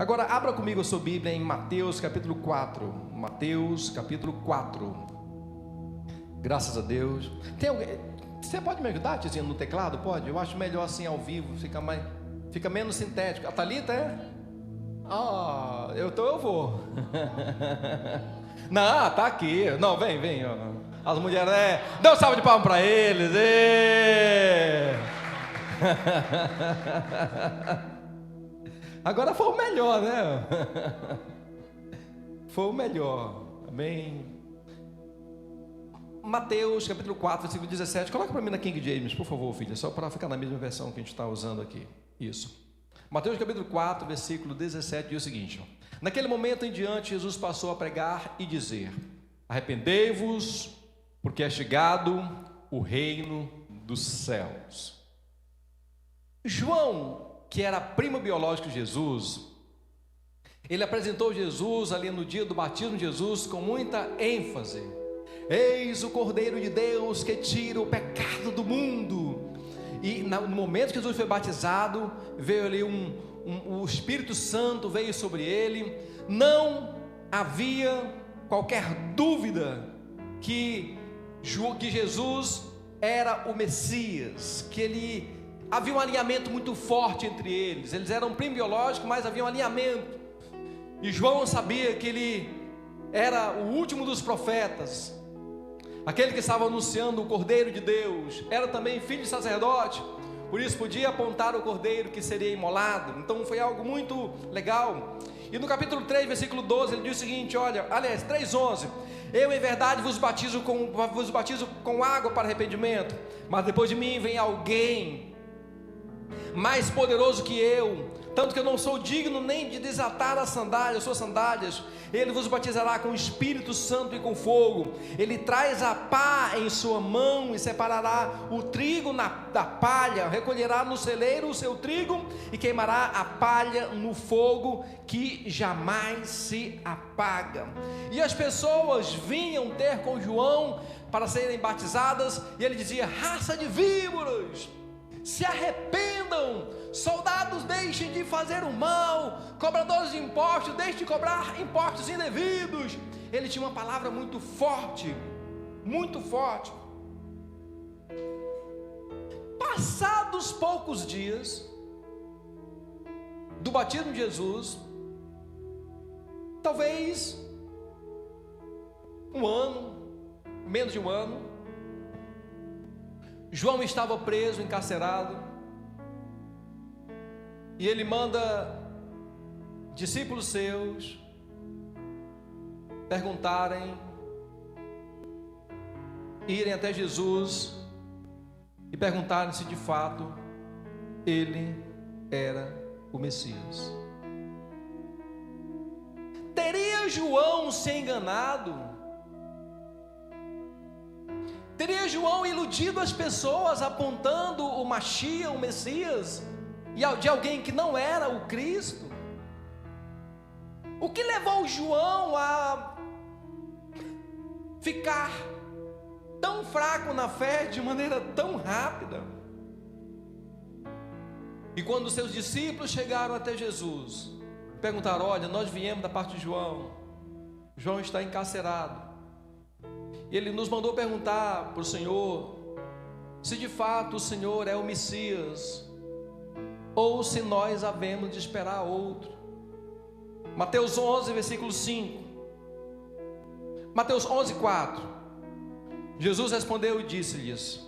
Agora abra comigo a sua Bíblia em Mateus capítulo 4. Mateus capítulo 4. Graças a Deus. Tem alguém? Você pode me ajudar, tizinho, no teclado? Pode? Eu acho melhor assim ao vivo, fica menos sintético. A Thalita é? Eu vou. Não, tá aqui. Não, vem. As mulheres, dá um salve de palmas para eles. Agora foi o melhor, né? Foi o melhor. Amém. Mateus capítulo 4, versículo 17. Coloca para mim na King James, por favor, filha, só para ficar na mesma versão que a gente está usando aqui. Isso. Mateus capítulo 4, versículo 17 diz o seguinte: naquele momento em diante, Jesus passou a pregar e dizer: arrependei-vos, porque é chegado o reino dos céus. João, que era primo biológico de Jesus, ele apresentou Jesus ali no dia do batismo de Jesus com muita ênfase. Eis o Cordeiro de Deus que tira o pecado do mundo. E no momento que Jesus foi batizado, veio ali o Espírito Santo veio sobre ele. Não havia qualquer dúvida que Jesus era o Messias, que havia um alinhamento muito forte entre eles. Eles eram primo biológico, mas havia um alinhamento. E João sabia que ele era o último dos profetas, aquele que estava anunciando o Cordeiro de Deus. Era também filho de sacerdote, por isso podia apontar o Cordeiro que seria imolado. Então foi algo muito legal. E no capítulo 3, versículo 12, ele diz o seguinte, olha, aliás, 3:11: eu em verdade vos batizo com água para arrependimento, mas depois de mim vem alguém mais poderoso que eu, tanto que eu não sou digno nem de desatar as suas sandálias. Ele vos batizará com o Espírito Santo e com fogo. Ele traz a pá em sua mão e separará o trigo da palha, recolherá no celeiro o seu trigo e queimará a palha no fogo que jamais se apaga. E as pessoas vinham ter com João para serem batizadas, e ele dizia: raça de víboras, se arrependam, soldados, deixem de fazer o mal, cobradores de impostos, deixem de cobrar impostos indevidos. Ele tinha uma palavra muito forte, muito forte. Passados poucos dias do batismo de Jesus, talvez um ano, menos de um ano, João estava preso, encarcerado, e ele manda discípulos seus irem até Jesus e perguntarem se de fato ele era o Messias. Teria João se enganado? Teria João iludido as pessoas, apontando o Machia, o Messias, de alguém que não era o Cristo? O que levou João a ficar tão fraco na fé de maneira tão rápida? E quando seus discípulos chegaram até Jesus, perguntaram: olha, nós viemos da parte de João está encarcerado. Ele nos mandou perguntar para o Senhor se de fato o Senhor é o Messias, ou se nós havemos de esperar outro. Mateus 11, versículo 5. Mateus 11, 4. Jesus respondeu e disse-lhes: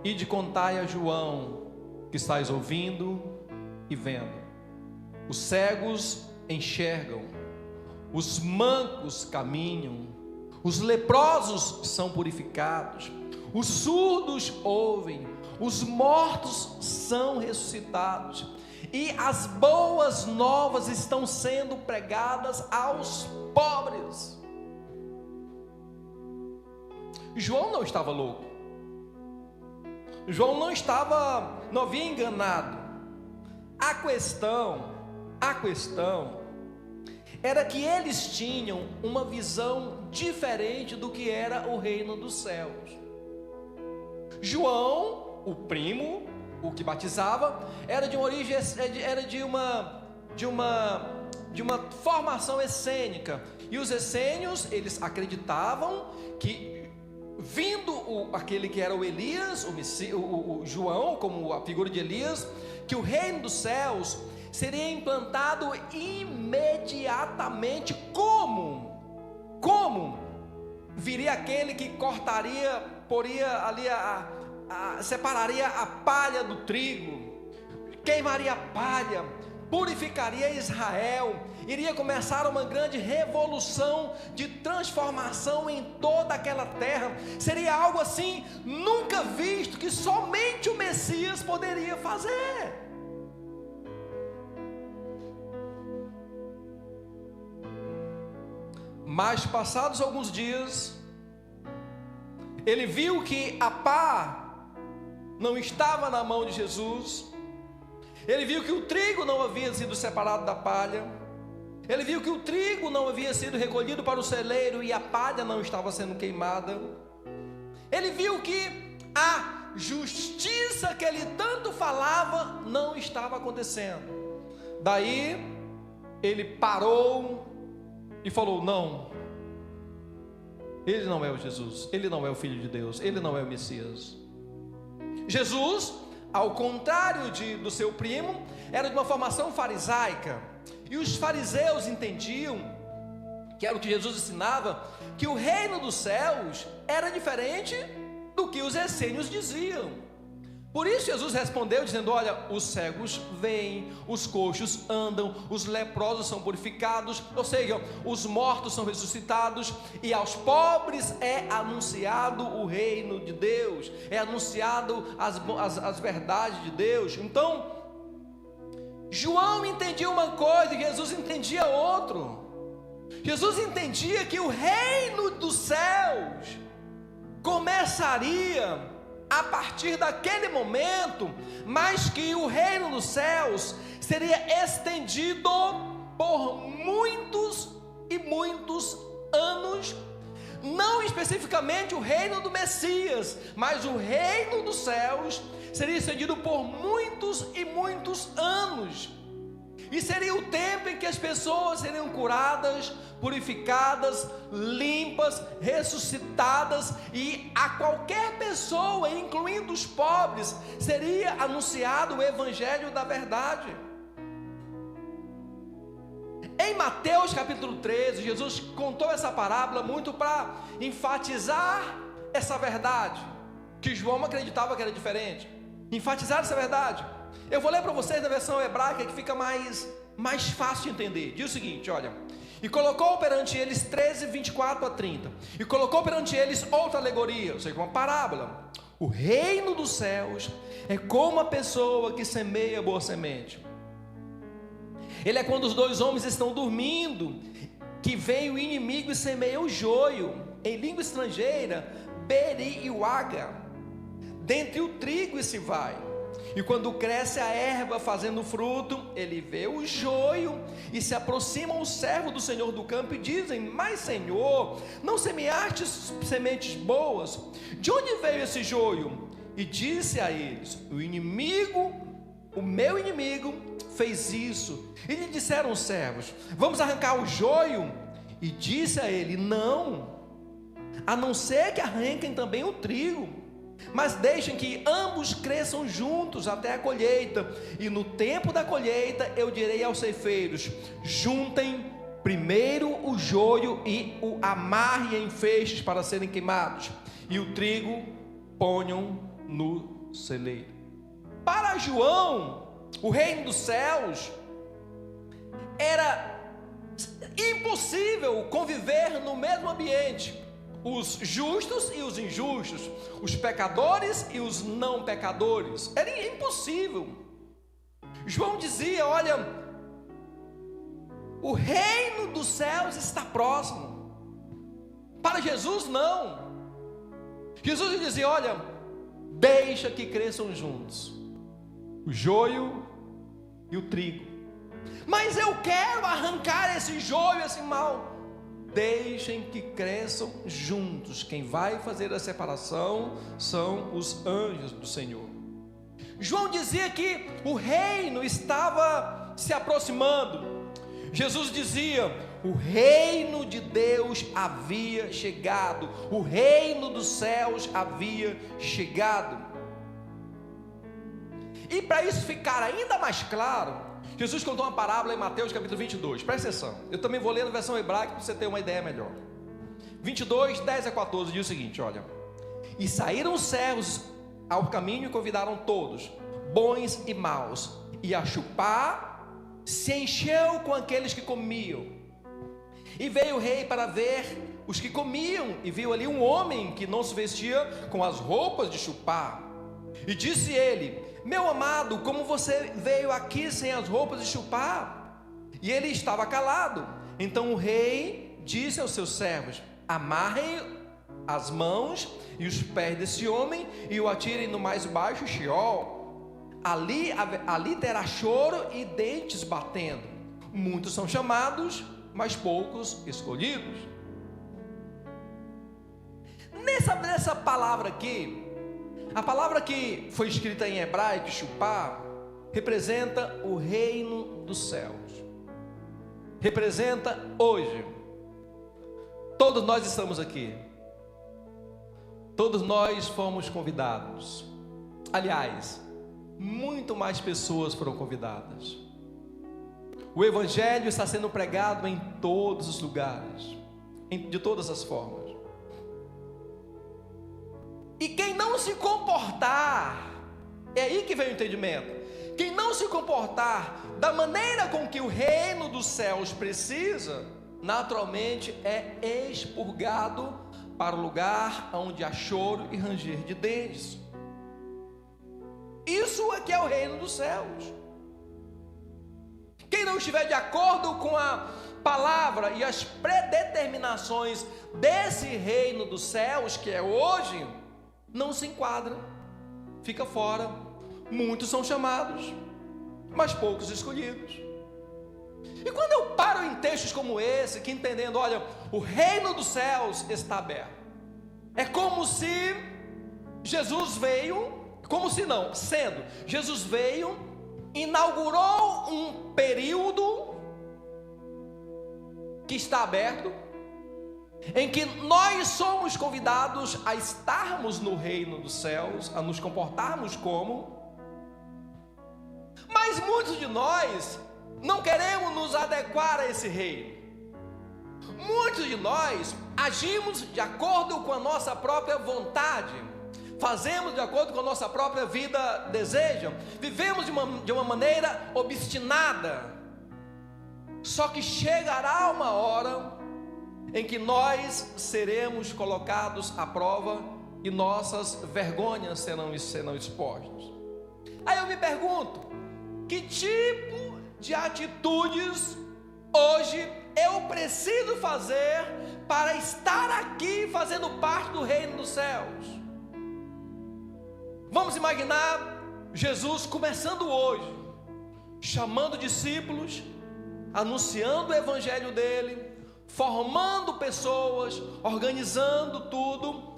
ide contai a João que estáis ouvindo e vendo. Os cegos enxergam, os mancos caminham, os leprosos são purificados, os surdos ouvem, os mortos são ressuscitados, e as boas novas estão sendo pregadas aos pobres. João não estava louco, João não havia enganado. A questão era que eles tinham uma visão diferente do que era o reino dos céus. João, o primo, o que batizava, era de uma origem, era de uma de uma formação essênica. E os essênios, eles acreditavam que, vindo aquele que era o Elias, o João, como a figura de Elias, que o reino dos céus seria implantado imediatamente. Como? Viria aquele que cortaria, poria ali separaria a palha do trigo, queimaria a palha, purificaria Israel, iria começar uma grande revolução de transformação em toda aquela terra. Seria algo assim nunca visto, que somente o Messias poderia fazer. Mas passados alguns dias, ele viu que a pá não estava na mão de Jesus. Ele viu que o trigo não havia sido separado da palha. Ele viu que o trigo não havia sido recolhido para o celeiro e a palha não estava sendo queimada. Ele viu que a justiça que ele tanto falava não estava acontecendo. Daí ele parou e falou: não, ele não é o Jesus, ele não é o Filho de Deus, ele não é o Messias. Jesus, ao contrário do seu primo, era de uma formação farisaica, e os fariseus entendiam, que era o que Jesus ensinava, que o reino dos céus era diferente do que os essênios diziam. Por isso Jesus respondeu dizendo: olha, os cegos veem, os coxos andam, os leprosos são purificados, ou seja, os mortos são ressuscitados, e aos pobres é anunciado o reino de Deus, é anunciado as verdades de Deus. Então, João entendia uma coisa e Jesus entendia outro. Jesus entendia que o reino dos céus começaria a partir daquele momento, mas que o reino dos céus seria estendido por muitos e muitos anos. Não especificamente o reino do Messias, mas o reino dos céus seria estendido por muitos e muitos anos. E seria o tempo em que as pessoas seriam curadas, purificadas, limpas, ressuscitadas, e a qualquer pessoa, incluindo os pobres, seria anunciado o evangelho da verdade. Em Mateus capítulo 13, Jesus contou essa parábola muito para enfatizar essa verdade, que João acreditava que era diferente. Enfatizar essa verdade. Eu vou ler para vocês na versão hebraica, que fica mais fácil de entender. Diz o seguinte, olha: e colocou perante eles 13, 24 a 30, e colocou perante eles outra alegoria, ou seja, uma parábola. O reino dos céus é como a pessoa que semeia boa semente. Ele é quando os dois homens estão dormindo, que vem o inimigo e semeia o joio, em língua estrangeira, beri-iuaga, dentre o trigo e se vai. E quando cresce a erva fazendo fruto, ele vê o joio, e se aproximam os servos do Senhor do campo e dizem: mas Senhor, não semeaste sementes boas? De onde veio esse joio? E disse a eles: o meu inimigo fez isso. E lhe disseram os servos: vamos arrancar o joio? E disse a ele: não, a não ser que arranquem também o trigo, mas deixem que ambos cresçam juntos até a colheita. E no tempo da colheita eu direi aos ceifeiros: juntem primeiro o joio e o amarrem em feixes para serem queimados, e o trigo ponham no celeiro. Para João, o reino dos céus era impossível conviver no mesmo ambiente. Os justos e os injustos, os pecadores e os não pecadores, era impossível. João dizia: olha, o reino dos céus está próximo. Para Jesus não. Jesus dizia: olha, deixa que cresçam juntos o joio e o trigo. Mas eu quero arrancar esse joio, esse mal. Deixem que cresçam juntos. Quem vai fazer a separação são os anjos do Senhor. João dizia que o reino estava se aproximando. Jesus dizia: o reino de Deus havia chegado, o reino dos céus havia chegado. E para isso ficar ainda mais claro, Jesus contou uma parábola em Mateus capítulo 22, presta atenção, eu também vou ler na versão hebraica para você ter uma ideia melhor. 22, 10 a 14 diz o seguinte, olha: e saíram os servos ao caminho e convidaram todos, bons e maus, e a chupar se encheu com aqueles que comiam. E veio o rei para ver os que comiam, e viu ali um homem que não se vestia com as roupas de chupar. E disse ele: meu amado, como você veio aqui sem as roupas de chupar? E ele estava calado. Então o rei disse aos seus servos: amarrem as mãos e os pés desse homem e o atirem no mais baixo Sheol. Ali terá choro e dentes batendo. Muitos são chamados, mas poucos escolhidos. Nessa palavra aqui, a palavra que foi escrita em hebraico, chupar, representa o reino dos céus. Representa hoje. Todos nós estamos aqui. Todos nós fomos convidados. Aliás, muito mais pessoas foram convidadas. O evangelho está sendo pregado em todos os lugares, de todas as formas. E quem não se comportar, é aí que vem o entendimento. Quem não se comportar da maneira com que o reino dos céus precisa, naturalmente é expurgado para o lugar onde há choro e ranger de dentes. Isso é que é o reino dos céus. Quem não estiver de acordo com a palavra e as predeterminações desse reino dos céus, que é hoje, não se enquadra, fica fora. Muitos são chamados, mas poucos escolhidos. E quando eu paro em textos como esse, que entendendo, olha, o reino dos céus está aberto, é como se Jesus veio, Jesus veio, inaugurou um período que está aberto, em que nós somos convidados a estarmos no reino dos céus, a nos comportarmos como, mas muitos de nós não queremos nos adequar a esse reino. Muitos de nós agimos de acordo com a nossa própria vontade, fazemos de acordo com a nossa própria vida deseja, vivemos de uma maneira obstinada. Só que chegará uma hora em que nós seremos colocados à prova e nossas vergonhas serão expostas. Aí eu me pergunto, que tipo de atitudes hoje eu preciso fazer para estar aqui fazendo parte do reino dos céus? Vamos imaginar Jesus começando hoje, chamando discípulos, anunciando o evangelho dele, formando pessoas, organizando tudo,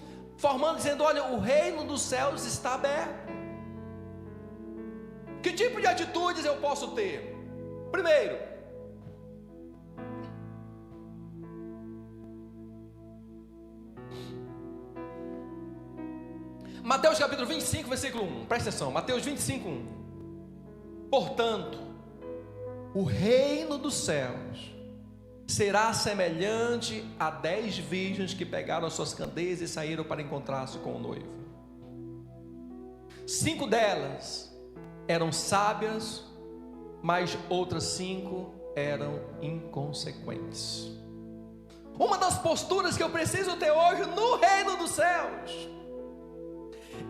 dizendo: olha, o reino dos céus está aberto. Que tipo de atitudes eu posso ter? Primeiro, Mateus capítulo 25, versículo 1, presta atenção, Mateus 25, 1. Portanto, o reino dos céus será semelhante a 10 virgens que pegaram as suas candeias e saíram para encontrar-se com o noivo. 5 delas eram sábias, mas outras 5 eram inconsequentes. Uma das posturas que eu preciso ter hoje no reino dos céus: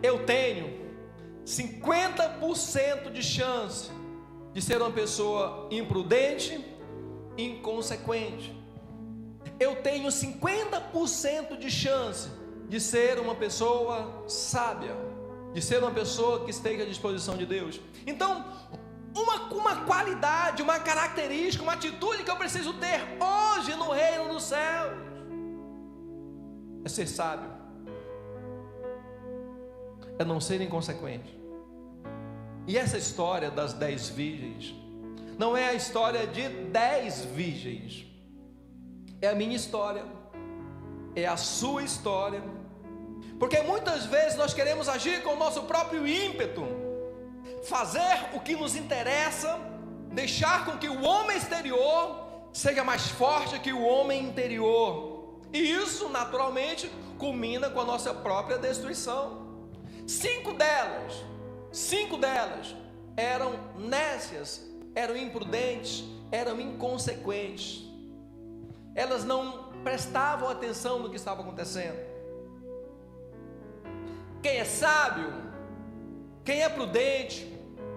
eu tenho 50% de chance de ser uma pessoa imprudente, inconsequente. Eu tenho 50% de chance de ser uma pessoa sábia, de ser uma pessoa que esteja à disposição de Deus. Então, uma qualidade, uma característica, uma atitude que eu preciso ter hoje no reino dos céus é ser sábio, é não ser inconsequente. E essa história das 10 virgens não é a história de 10 virgens, é a minha história, é a sua história, porque muitas vezes nós queremos agir com o nosso próprio ímpeto, fazer o que nos interessa, deixar com que o homem exterior seja mais forte que o homem interior, e isso naturalmente culmina com a nossa própria destruição. 5 delas eram nécias, eram imprudentes, eram inconsequentes, elas não prestavam atenção no que estava acontecendo. Quem é sábio, quem é prudente,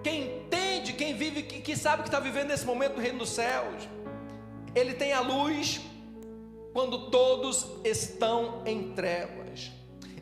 quem entende, quem vive, que sabe que está vivendo nesse momento do reino dos céus, ele tem a luz quando todos estão em trevas.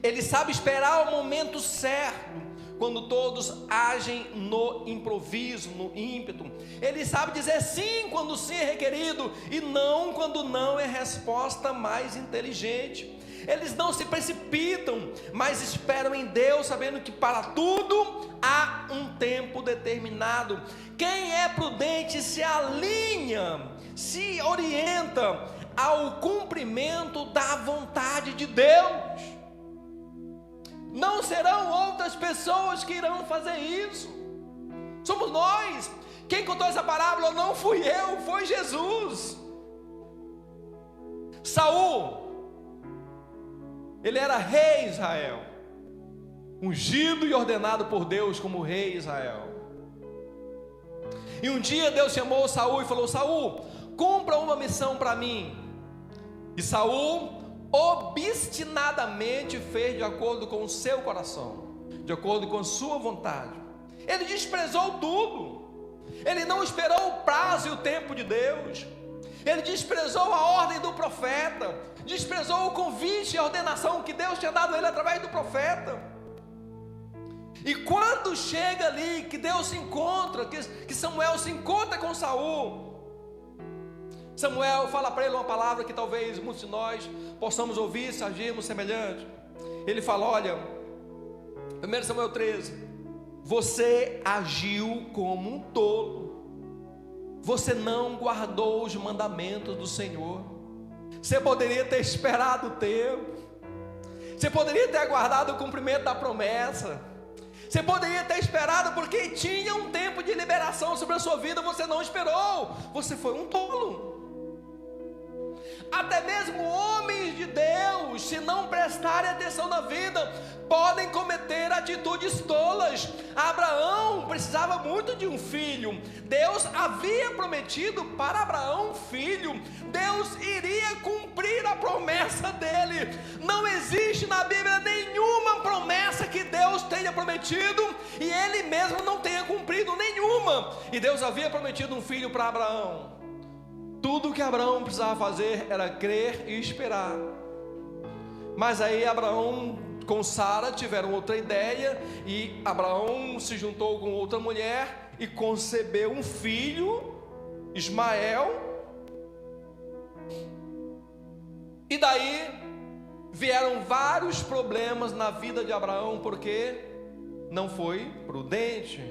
Ele sabe esperar o momento certo, quando todos agem no improviso, no ímpeto. Ele sabe dizer sim quando sim é requerido, e não quando não é resposta mais inteligente. Eles não se precipitam, mas esperam em Deus, sabendo que para tudo há um tempo determinado. Quem é prudente se alinha, se orienta ao cumprimento da vontade de Deus. Não serão outras pessoas que irão fazer isso, somos nós. Quem contou essa parábola não fui eu, foi Jesus. Saul, ele era rei Israel, ungido e ordenado por Deus como rei Israel. E um dia Deus chamou Saul e falou: Saul, cumpra uma missão para mim. E Saul obstinadamente fez de acordo com o seu coração, de acordo com a sua vontade. Ele desprezou tudo, ele não esperou o prazo e o tempo de Deus, ele desprezou a ordem do profeta, desprezou o convite e a ordenação que Deus tinha dado a ele através do profeta. E quando chega ali, que Deus se encontra, que Samuel se encontra com Saul, Samuel fala para ele uma palavra que talvez muitos de nós possamos ouvir se agirmos semelhante. Ele fala: olha, 1 Samuel 13, você agiu como um tolo, você não guardou os mandamentos do Senhor. Você poderia ter esperado o tempo, você poderia ter aguardado o cumprimento da promessa, você poderia ter esperado porque tinha um tempo de liberação sobre a sua vida. Você não esperou, você foi um tolo. Até mesmo homens de Deus, se não prestarem atenção na vida, podem cometer atitudes tolas. Abraão precisava muito de um filho. Deus havia prometido para Abraão um filho. Deus iria cumprir a promessa dele. Não existe na Bíblia nenhuma promessa que Deus tenha prometido e ele mesmo não tenha cumprido nenhuma. E Deus havia prometido um filho para Abraão. Tudo que Abraão precisava fazer era crer e esperar. Mas aí Abraão com Sara tiveram outra ideia, e Abraão se juntou com outra mulher e concebeu um filho, Ismael. E daí vieram vários problemas na vida de Abraão, porque não foi prudente,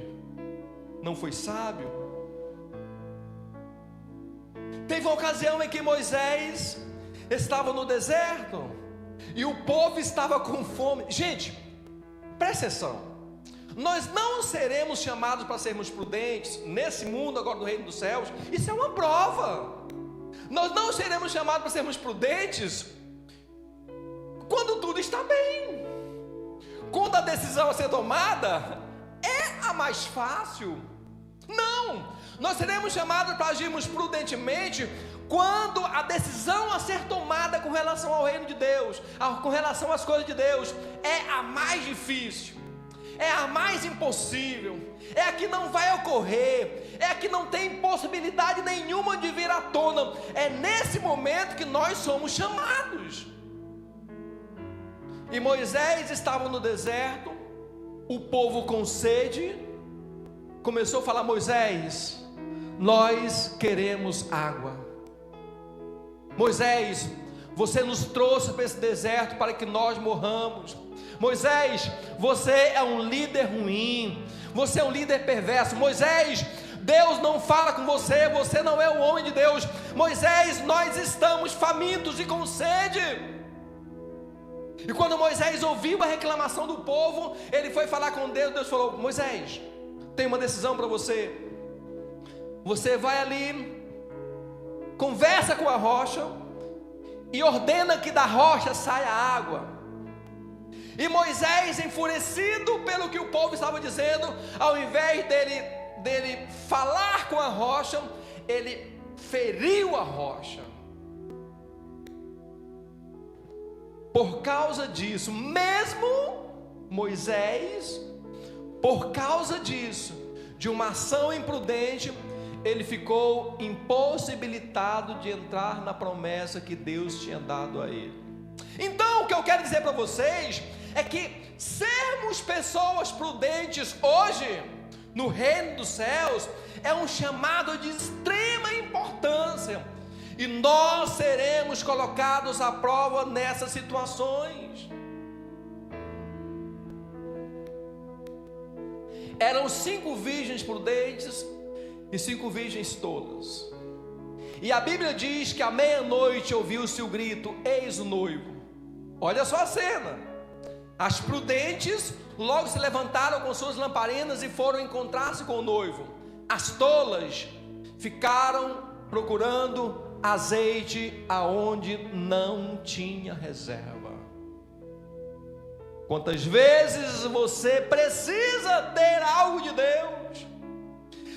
não foi sábio. Teve uma ocasião em que Moisés estava no deserto e o povo estava com fome. Gente, presta atenção, nós não seremos chamados para sermos prudentes nesse mundo agora do reino dos céus. Isso é uma prova. Nós não seremos chamados para sermos prudentes quando tudo está bem, quando a decisão a ser tomada é a mais fácil. Não, nós seremos chamados para agirmos prudentemente quando a decisão a ser tomada com relação ao reino de Deus, com relação às coisas de Deus, é a mais difícil, é a mais impossível, é a que não vai ocorrer, é a que não tem possibilidade nenhuma de vir à tona. É nesse momento que nós somos chamados. E Moisés estava no deserto, o povo com sede, começou a falar: Moisés, nós queremos água. Moisés, você nos trouxe para esse deserto para que nós morramos. Moisés, você é um líder ruim, você é um líder perverso. Moisés, Deus não fala com você, você não é o homem de Deus. Moisés, nós estamos famintos e com sede. E quando Moisés ouviu a reclamação do povo, ele foi falar com Deus. Deus falou: Moisés, tem uma decisão para você. Você vai ali, conversa com a rocha e ordena que da rocha saia água. E Moisés, enfurecido pelo que o povo estava dizendo, ao invés dele falar com a rocha, ele feriu a rocha. Por causa disso, mesmo Moisés, por causa disso, de uma ação imprudente, ele ficou impossibilitado de entrar na promessa que Deus tinha dado a ele. Então, o que eu quero dizer para vocês é que sermos pessoas prudentes hoje, no reino dos céus, é um chamado de extrema importância, e nós seremos colocados à prova nessas situações. Eram 5 virgens prudentes e 5 virgens tolas. E a Bíblia diz que à meia-noite ouviu-se o grito: eis o noivo. Olha só a cena. As prudentes logo se levantaram com suas lamparinas e foram encontrar-se com o noivo. As tolas ficaram procurando azeite aonde não tinha reserva. Quantas vezes você precisa ter algo de Deus,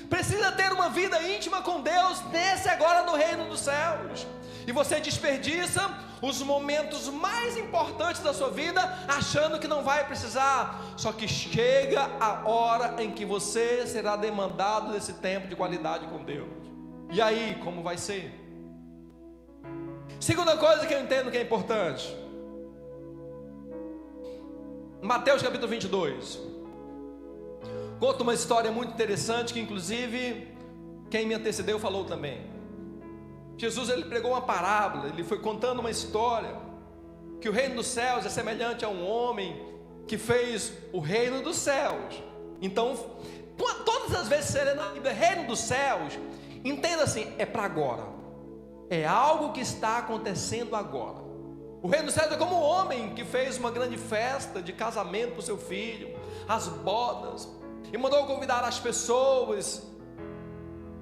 precisa ter uma vida íntima com Deus, nesse agora no reino dos céus, e você desperdiça os momentos mais importantes da sua vida, achando que não vai precisar. Só que chega a hora em que você será demandado desse tempo de qualidade com Deus. E aí, como vai ser? Segunda coisa que eu entendo que é importante, Mateus capítulo 22 conta uma história muito interessante, que inclusive quem me antecedeu falou também. Jesus, ele pregou uma parábola, ele foi contando uma história, que o reino dos céus é semelhante a um homem que fez o reino dos céus. Então, todas as vezes que você lê na Bíblia reino dos céus, entenda assim, é para agora, é algo que está acontecendo agora. O reino dos céus é como um homem que fez uma grande festa de casamento para o seu filho, as bodas, e mandou convidar as pessoas.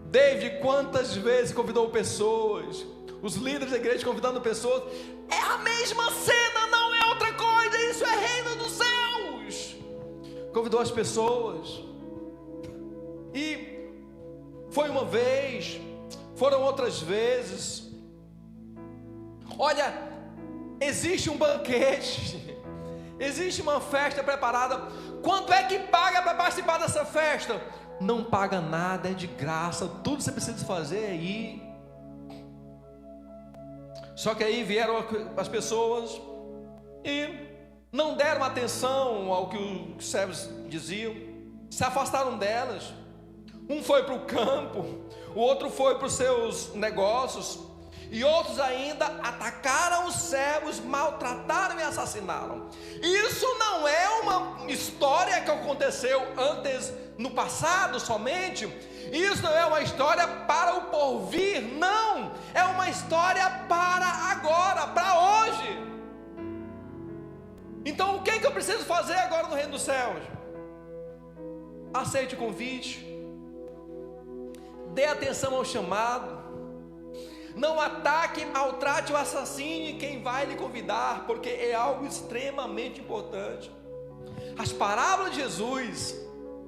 David, quantas vezes convidou pessoas, os líderes da igreja convidando pessoas. É a mesma cena, não é outra coisa, isso é reino dos céus. Convidou as pessoas, e foi uma vez, foram outras vezes. Olha, existe um banquete, existe uma festa preparada. Quanto é que paga para participar dessa festa? Não paga nada, é de graça. Tudo que você precisa fazer é ir. Só que aí vieram as pessoas e não deram atenção ao que os servos diziam, se afastaram delas. Um foi para o campo, o outro foi para os seus negócios, e outros ainda atacaram os servos, maltrataram e assassinaram. Isso não é uma história que aconteceu antes, no passado somente. Isso não é uma história para o porvir, não. É uma história para agora, para hoje. Então o que eu preciso fazer agora no reino dos céus? Aceite o convite, dê atenção ao chamado. Não ataque, maltrate ou assassine quem vai lhe convidar, porque é algo extremamente importante. As parábolas de Jesus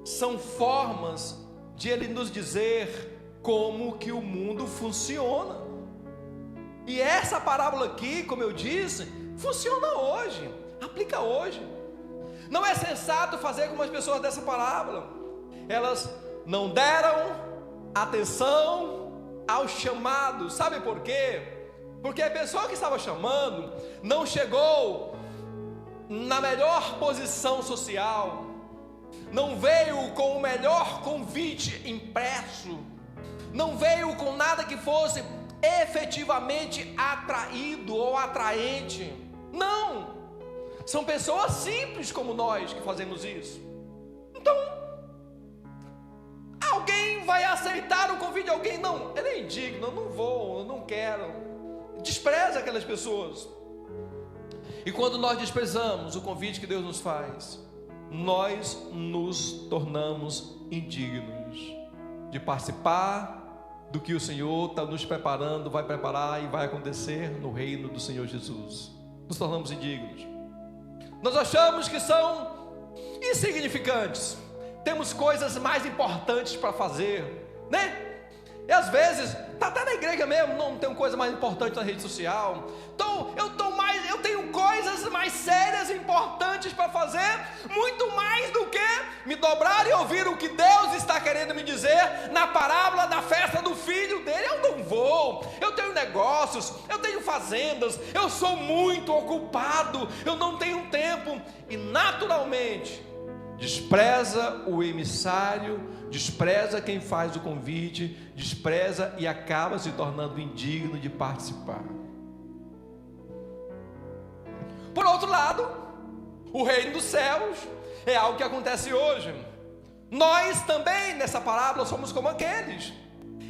são formas de ele nos dizer como que o mundo funciona. E essa parábola aqui, como eu disse, funciona hoje, aplica hoje. Não é sensato fazer como as pessoas dessa parábola. Elas não deram atenção ao chamado. Sabe por quê? Porque a pessoa que estava chamando não chegou na melhor posição social, não veio com o melhor convite impresso, não veio com nada que fosse efetivamente atraído ou atraente. Não, são pessoas simples como nós que fazemos isso. Então, alguém vai aceitar o convite de alguém? Não, ele é indigno, eu não vou, eu não quero. Despreza aquelas pessoas. E quando nós desprezamos o convite que Deus nos faz, nós nos tornamos indignos de participar do que o Senhor está nos preparando, vai preparar e vai acontecer no reino do Senhor Jesus. Nos tornamos indignos. Nós achamos que são insignificantes, temos coisas mais importantes para fazer, né? E às vezes, tá até na igreja mesmo, não tem coisa mais importante na rede social. Então, eu tenho coisas mais sérias e importantes para fazer, muito mais do que me dobrar e ouvir o que Deus está querendo me dizer na parábola da festa do filho dele. Eu não vou, eu tenho negócios, eu tenho fazendas, eu sou muito ocupado, eu não tenho tempo. E naturalmente, despreza o emissário, despreza quem faz o convite, despreza e acaba se tornando indigno de participar. Por outro lado, o reino dos céus é algo que acontece hoje. Nós também, nessa parábola, somos como aqueles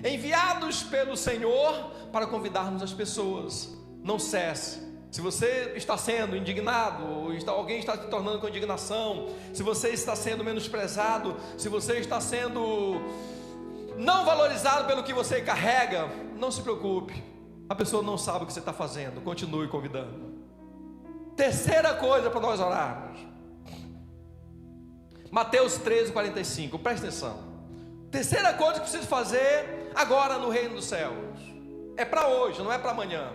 enviados pelo Senhor para convidarmos as pessoas. Não cesse. Se você está sendo indignado, ou alguém está se tornando com indignação, se você está sendo menosprezado, se você está sendo não valorizado pelo que você carrega, não se preocupe, a pessoa não sabe o que você está fazendo, continue convidando. Terceira coisa para nós orarmos, Mateus 13:45, presta atenção. Terceira coisa que preciso fazer agora no reino dos céus, é para hoje, não é para amanhã.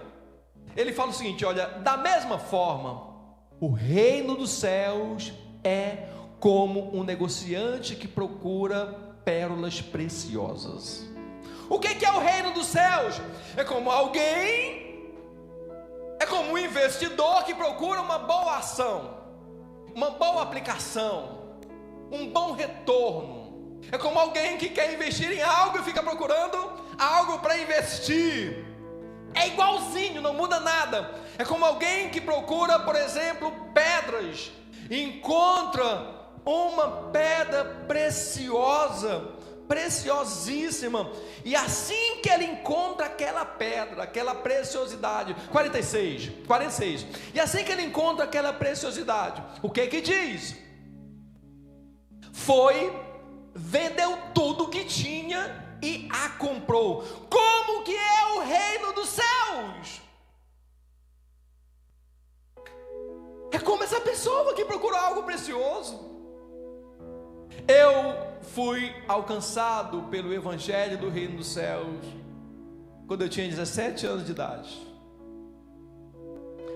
Ele fala o seguinte: olha, da mesma forma, o reino dos céus é como um negociante que procura pérolas preciosas. O que é o reino dos céus? É como um investidor que procura uma boa ação, uma boa aplicação, um bom retorno. É como alguém que quer investir em algo e fica procurando algo para investir. É igualzinho, não muda nada. É como alguém que procura, por exemplo, pedras, e encontra uma pedra preciosa, preciosíssima, e assim que ele encontra aquela pedra, aquela preciosidade, 46, e assim que ele encontra aquela preciosidade, o que diz? Vendeu tudo que tinha e a comprou. Como que é o reino dos céus? É como essa pessoa que procura algo precioso. Eu fui alcançado pelo evangelho do reino dos céus quando eu tinha 17 anos de idade.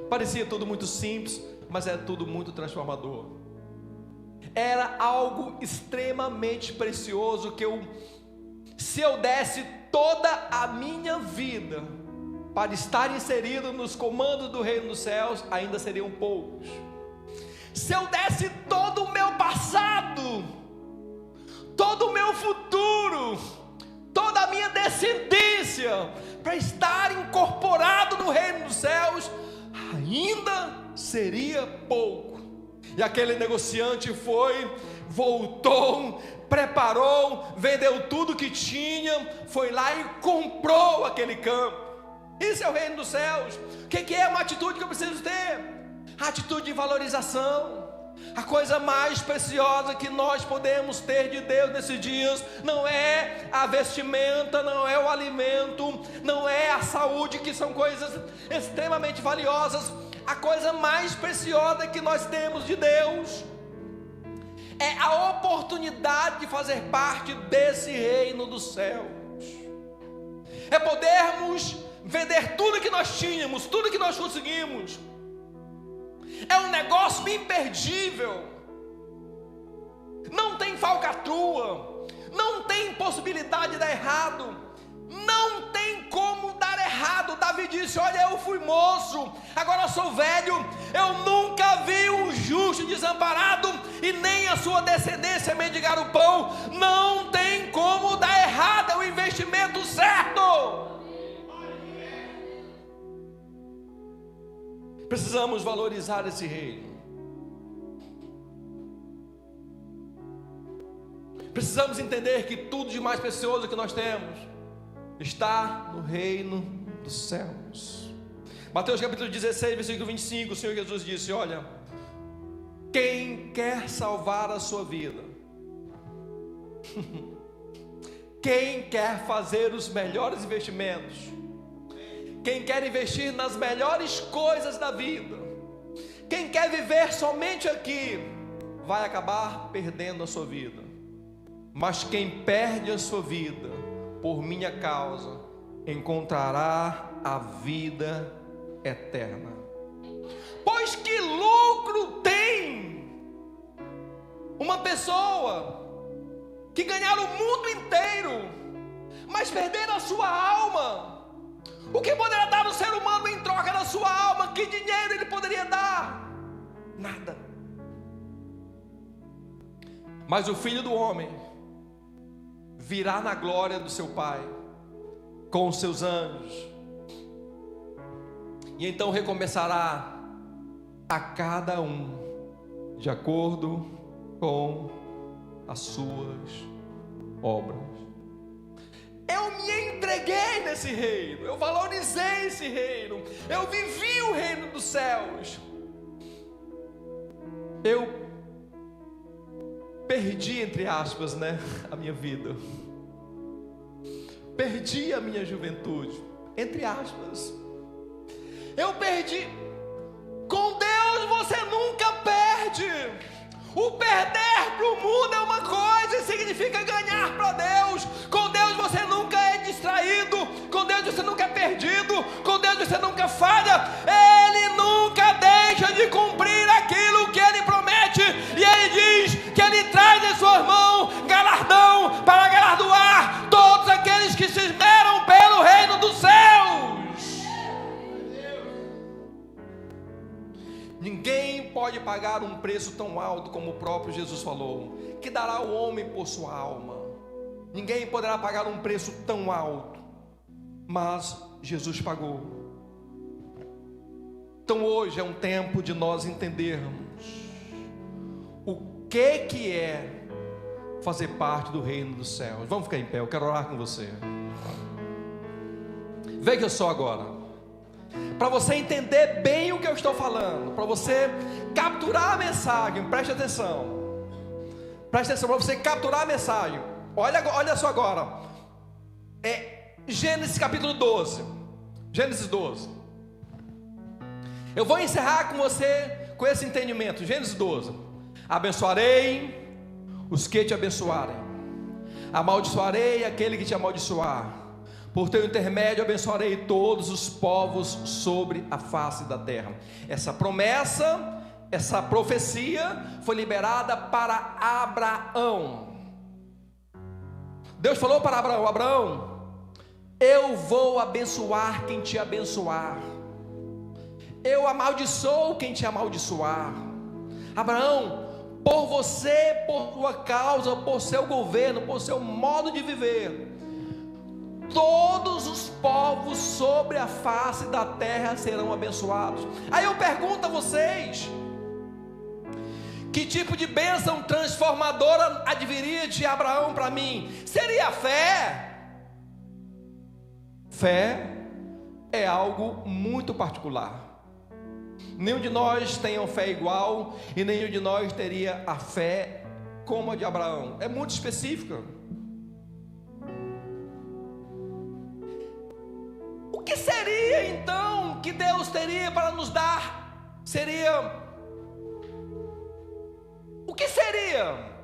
Parecia tudo muito simples, mas era tudo muito transformador. Era algo extremamente precioso que se eu desse toda a minha vida para estar inserido nos comandos do reino dos céus, ainda seriam poucos. Se eu desse todo o meu passado, todo o meu futuro, toda a minha descendência para estar incorporado no reino dos céus, ainda seria pouco. E aquele negociante voltou, preparou, vendeu tudo que tinha, foi lá e comprou aquele campo. Isso é o reino dos céus. O que é uma atitude que eu preciso ter? A atitude de valorização. A coisa mais preciosa que nós podemos ter de Deus nesses dias não é a vestimenta, não é o alimento, não é a saúde, que são coisas extremamente valiosas. A coisa mais preciosa que nós temos de Deus é a oportunidade de fazer parte desse reino dos céus. É podermos vender tudo que nós tínhamos, tudo que nós conseguimos. É um negócio imperdível. Não tem falcatrua, não tem possibilidade de dar errado, não tem como dar errado. Davi disse: olha, eu fui moço, agora eu sou velho, eu nunca vi um justo desamparado e nem a sua descendência mendigar o pão. Não tem como dar errado, é o investimento certo. Precisamos valorizar esse reino. precisamos entender que tudo de mais precioso que nós temos está no reino dos céus. Mateus capítulo 16, versículo 25, o Senhor Jesus disse: olha, quem quer salvar a sua vida, quem quer fazer os melhores investimentos, quem quer investir nas melhores coisas da vida, quem quer viver somente aqui, vai acabar perdendo a sua vida. Mas quem perde a sua vida por minha causa, encontrará a vida eterna. Pois que lucro tem uma pessoa que ganhar o mundo inteiro, mas perder a sua alma? O que poderá dar o ser humano em troca da sua alma? Que dinheiro ele poderia dar? Nada. Mas o Filho do Homem virá na glória do seu Pai, com os seus anjos, e então recompensará a cada um de acordo com as suas obras. Eu me entreguei nesse reino, eu valorizei esse reino, eu vivi o reino dos céus. Eu perdi, entre aspas, a minha vida, perdi a minha juventude, entre aspas. Eu perdi. Com Deus você nunca perde. O perder para o mundo é uma coisa e significa ganhar para Deus. Com Deus você nunca é distraído, com Deus você nunca é perdido, com Deus você nunca falha. Ele nunca deixa de cumprir aquilo que Ele promete, e Ele diz que Ele traz em suas mãos galardão para galardoar todos aqueles que se esmeram pelo reino dos céus. Ninguém pode pagar um preço tão alto como o próprio Jesus falou, que dará o homem por sua alma. Ninguém poderá pagar um preço tão alto, mas Jesus pagou. Então hoje é um tempo de nós entendermos o que é fazer parte do reino dos céus. Vamos ficar em pé, eu quero orar com você. Veja só agora, para você entender bem o que eu estou falando, para você capturar a mensagem, preste atenção, para você capturar a mensagem. Olha só agora, Gênesis capítulo 12, Gênesis 12, eu vou encerrar com você, com esse entendimento. Gênesis 12, abençoarei os que te abençoarem, amaldiçoarei aquele que te amaldiçoar, por teu intermédio abençoarei todos os povos sobre a face da terra. Essa promessa, essa profecia foi liberada para Abraão. Deus falou para Abraão: Abraão, eu vou abençoar quem te abençoar, eu amaldiçoo quem te amaldiçoar. Abraão, por você, por tua causa, por seu governo, por seu modo de viver, todos os povos sobre a face da terra serão abençoados. Aí eu pergunto a vocês: que tipo de bênção transformadora adviria de Abraão para mim? Seria a fé? Fé é algo muito particular. Nenhum de nós tem uma fé igual, e nenhum de nós teria a fé como a de Abraão. É muito específica. O que seria então que Deus teria para nos dar? O que seria?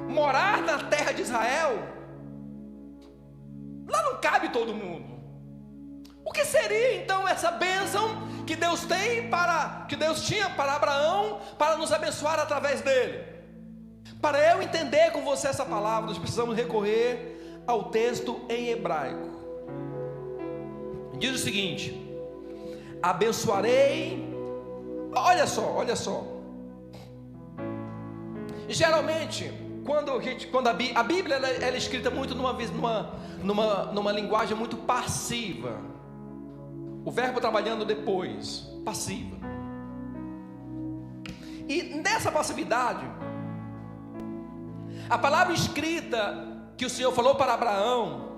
Morar na terra de Israel? Lá não cabe todo mundo. O que seria então essa bênção que Deus tinha para Abraão, para nos abençoar através dele? Para eu entender com você essa palavra, nós precisamos recorrer ao texto em hebraico. Diz o seguinte: abençoarei. Olha só. Geralmente, quando a Bíblia ela é escrita muito numa linguagem muito passiva. O verbo trabalhando depois, passiva. E nessa passividade, A palavra escrita que o Senhor falou para Abraão,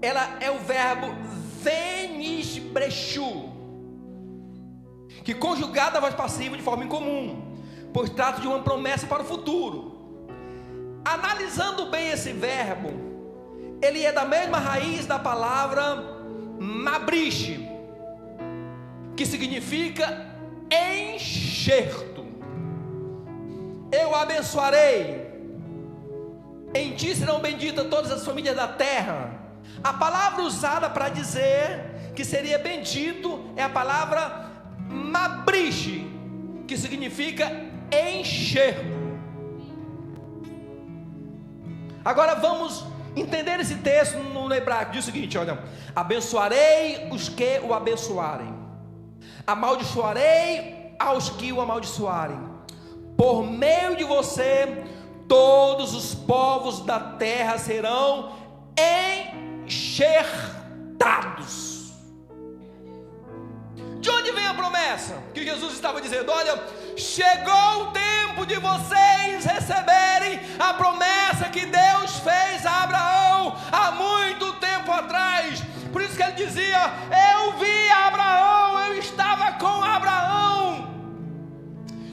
ela é o verbo venisbrechu, que conjugada a voz passiva de forma incomum, pois trata de uma promessa para o futuro. Analisando bem esse verbo, ele é da mesma raiz da palavra mabriche, que significa enxerto. Eu abençoarei, em ti serão benditas todas as famílias da terra. A palavra usada para dizer que seria bendito é a palavra mabriche, que significa enxerto. Agora vamos entender esse texto no hebraico. Diz o seguinte, olha: abençoarei os que o abençoarem, amaldiçoarei aos que o amaldiçoarem. Por meio de você, todos os povos da terra serão enxertados. De onde vem a promessa que Jesus estava dizendo? Olha, chegou o tempo de vocês receberem a promessa que Deus fez a Abraão há muito tempo atrás. Por isso que ele dizia: eu vi Abraão, eu estava com Abraão.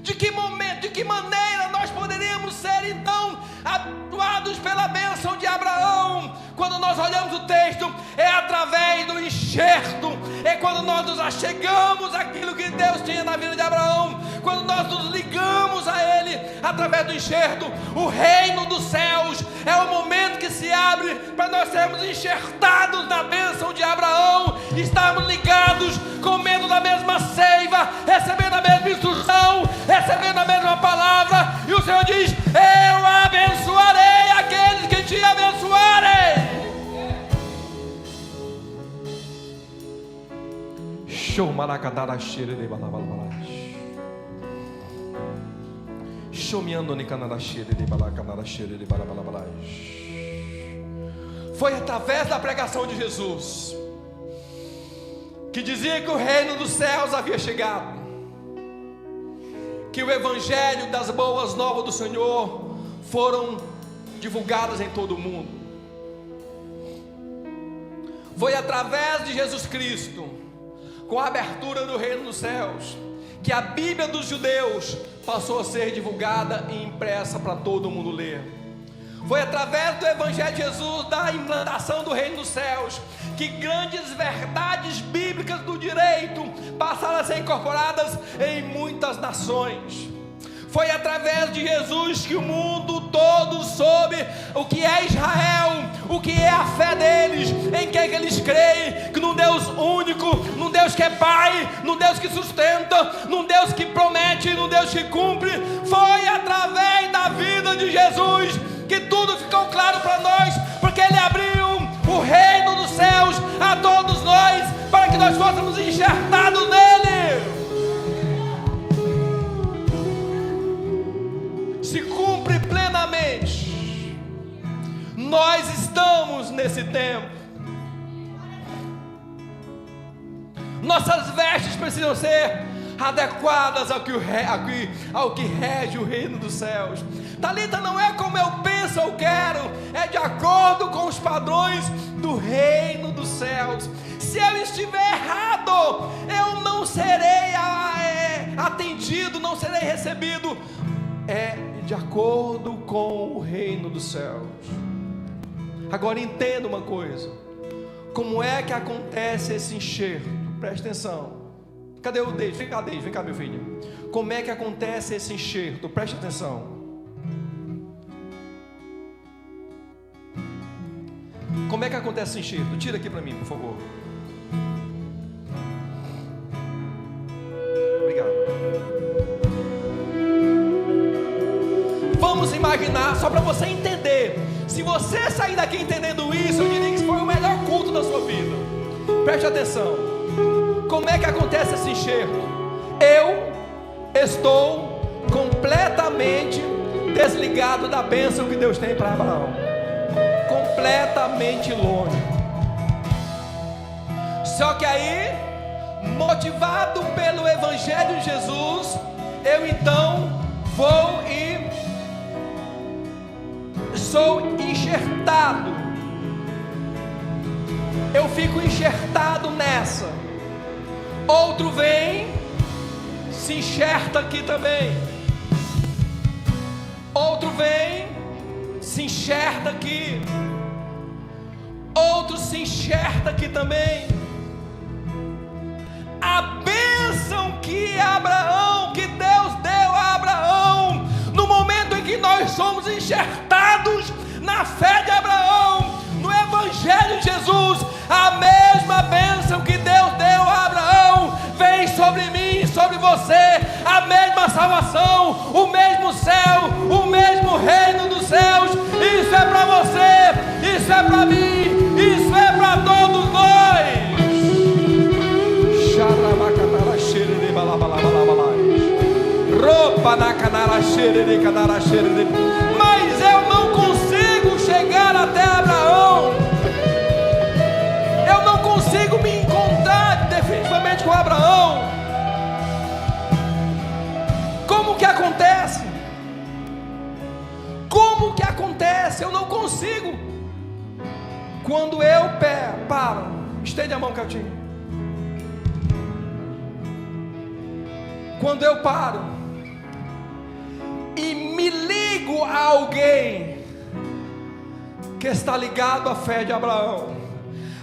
De que momento, de que maneira nós poderíamos ser então atuados pela bênção de Abraão? Quando nós olhamos o texto, é através do enxerto, é quando nós nos achegamos àquilo que Deus tinha na vida de Abraão, quando nós nos ligamos a Ele através do enxerto. O reino dos céus é o momento que se abre para nós sermos enxertados na bênção de Abraão, estarmos ligados, comendo da mesma seiva, recebendo a mesma instrução, recebendo a mesma palavra. E o Senhor diz: eu abençoarei aqueles que te abençoarem. Show maracadara cheire de balabalash. Show miando ni canara cheire de balacanara cheire de balabalash. Foi através da pregação de Jesus, que dizia que o reino dos céus havia chegado, que o evangelho das boas novas do Senhor foram divulgadas em todo o mundo. Foi através de Jesus Cristo, com a abertura do reino dos céus, que a Bíblia dos judeus passou a ser divulgada e impressa para todo mundo ler. Foi através do evangelho de Jesus, da implantação do reino dos céus, que grandes verdades bíblicas do direito passaram a ser incorporadas em muitas nações. Foi através de Jesus que o mundo todo soube o que é Israel, o que é a fé deles, em quem que eles creem, que num Deus único, num Deus que é Pai, num Deus que sustenta, num Deus que promete, num Deus que cumpre. Foi através da vida de Jesus que tudo ficou claro para nós, porque Ele abriu o reino dos céus a todos nós, para que nós fôssemos enxertados nele. Se cumpre plenamente. Nós estamos nesse tempo. Nossas vestes precisam ser adequadas ao que rege o reino dos céus. Talita, não é como eu penso ou quero, é de acordo com os padrões do reino dos céus. Se eu estiver errado, eu não serei atendido, não serei recebido. É de acordo com o reino dos céus. Agora entenda uma coisa: como é que acontece esse enxerto? Preste atenção. Cadê o Deide? Vem cá, Deide, vem cá, meu filho. Como é que acontece esse enxerto? Preste atenção. Como é que acontece esse enxerto? Tira aqui para mim, por favor. Obrigado. Vamos imaginar, só para você entender. Se você sair daqui entendendo isso, eu diria que foi o melhor culto da sua vida. Preste atenção. Como é que acontece esse enxerto? Eu estou completamente desligado da bênção que Deus tem para Abraão. Completamente longe. Só que aí, motivado pelo Evangelho de Jesus, eu então vou e sou enxertado. Eu fico enxertado nessa. Outro vem, se enxerta aqui também. Outro vem, se enxerta aqui. Outro se enxerta aqui também. A bênção que Abraão, que Deus deu a Abraão, no momento em que nós somos enxertados na fé de Abraão, no Evangelho de Jesus, a mesma bênção que Deus deu a Abraão vem sobre mim e sobre você. A mesma salvação, o mesmo céu, o mesmo reino dos céus. Isso é para você, isso é para mim, isso é para todos nós. Mas eu não consigo chegar até Abraão. Eu não consigo me encontrar definitivamente com Abraão. Como que acontece? Como que acontece? Eu não consigo. Quando eu paro, estende a mão, Catinho. Quando eu paro e me ligo a alguém que está ligado à fé de Abraão,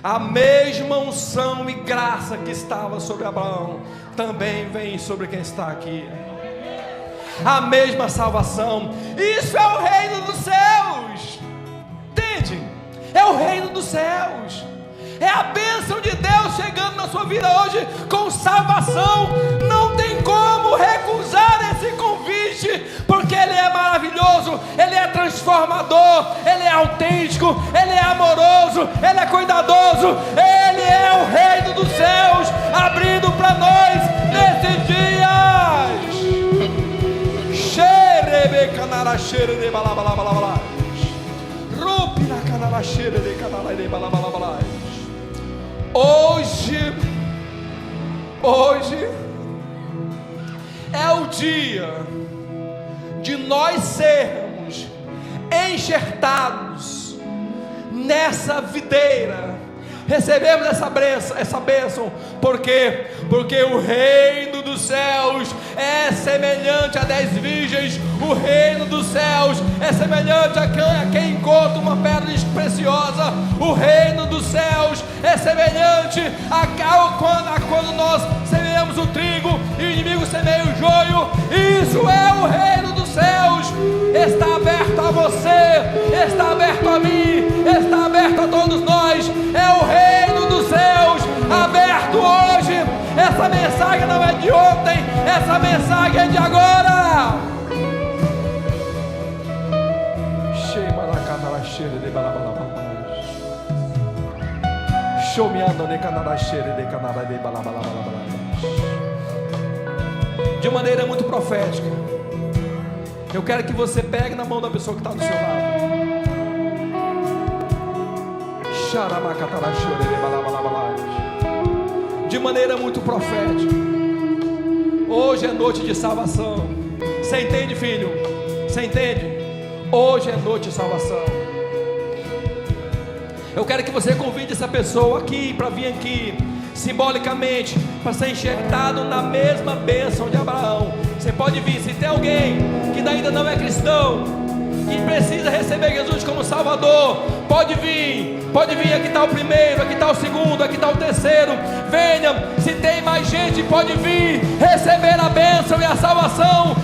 a mesma unção e graça que estava sobre Abraão também vem sobre quem está aqui. A mesma salvação. Isso é o reino dos céus. Entende? É o reino dos céus. É a bênção de Deus chegando na sua vida hoje com salvação. Não tem como recusar esse convite, porque Ele é maravilhoso, Ele é transformador, Ele é autêntico, Ele é amoroso, Ele é cuidadoso. Ele é o reino dos céus abrindo para nós nesses dias. Xerebe canara xerebe balabalabala. Rupi na canara xerebe canara balabalabala. Hoje é o dia de nós sermos enxertados nessa videira. Recebemos essa bênção, porque o reino dos céus é semelhante a 10 virgens. O reino dos céus é semelhante a quem encontra uma pedra preciosa. O reino dos céus é semelhante a quando nós semeamos o trigo e o inimigo semeia o joio. Isso é o reino dos céus. Está aberto a você, está aberto a mim, está aberto a todos nós. É o reino dos céus aberto hoje. Essa mensagem não é de ontem, essa mensagem é de agora. De maneira muito profética, eu quero que você pegue na mão da pessoa que está do seu lado. De maneira muito profética, hoje é noite de salvação. Você entende, filho? Você entende? Hoje é noite de salvação. Eu quero que você convide essa pessoa aqui para vir aqui, simbolicamente, para ser enxertado na mesma bênção de Abraão. Você pode vir. Se tem alguém que ainda não é cristão e precisa receber Jesus como Salvador, pode vir. Aqui está o primeiro, aqui está o segundo, aqui está o terceiro. Venha. Se tem mais gente, pode vir receber a bênção e a salvação